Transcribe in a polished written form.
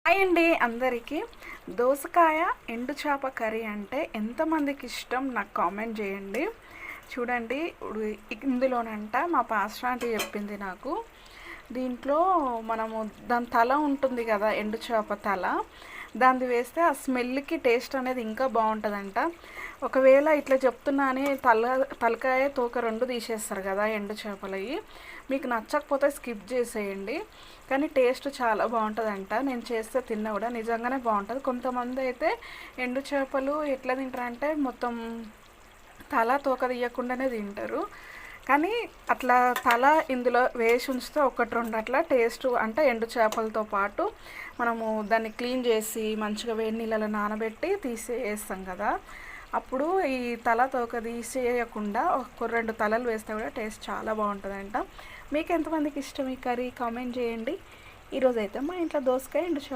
Hi అండి అందరికీ. దోసకాయ ఎండు చేప కర్రీ అంటే ఎంతమందికి ఇష్టం నాకు కామెంట్ చేయండి. చూడండి, ఇందులోనంట మా పాస్టర్ ఆంటీ చెప్పింది నాకు. దీంట్లో మనము దాని తల ఉంటుంది కదా, ఎండు చేప తల, దాన్ని వేస్తే ఆ స్మెల్కి టేస్ట్ అనేది ఇంకా బాగుంటుందంట. ఒకవేళ ఇట్లా చెప్తున్నా అని తలకాయ తోక రెండు తీసేస్తారు కదా ఎండు చేపలవి, మీకు నచ్చకపోతే స్కిప్ చేసేయండి. కానీ టేస్ట్ చాలా బాగుంటుందంట. నేను చేస్తే తిన్నా కూడా నిజంగానే బాగుంటుంది. కొంతమంది అయితే ఎండు చేపలు ఎట్లా తింటారంటే మొత్తం తల తోక తీయకుండానే తింటారు. కానీ అట్లా తల ఇందులో వేసి ఉంచితే ఒకటి రెండు అట్లా టేస్ట్, అంటే ఎండు చేపలతో పాటు మనము దాన్ని క్లీన్ చేసి మంచిగా వేడి నీళ్ళలో నానబెట్టి వేస్తాం కదా, అప్పుడు ఈ తల తోక తీసేయకుండా ఒక రెండు తలలు వేస్తే కూడా టేస్ట్ చాలా బాగుంటుందంట. మీకు ఎంతమందికి ఇష్టం ఈ కర్రీ కామెంట్ చేయండి. ఈరోజైతే మా ఇంట్లో దోసకాయ ఎండు చేప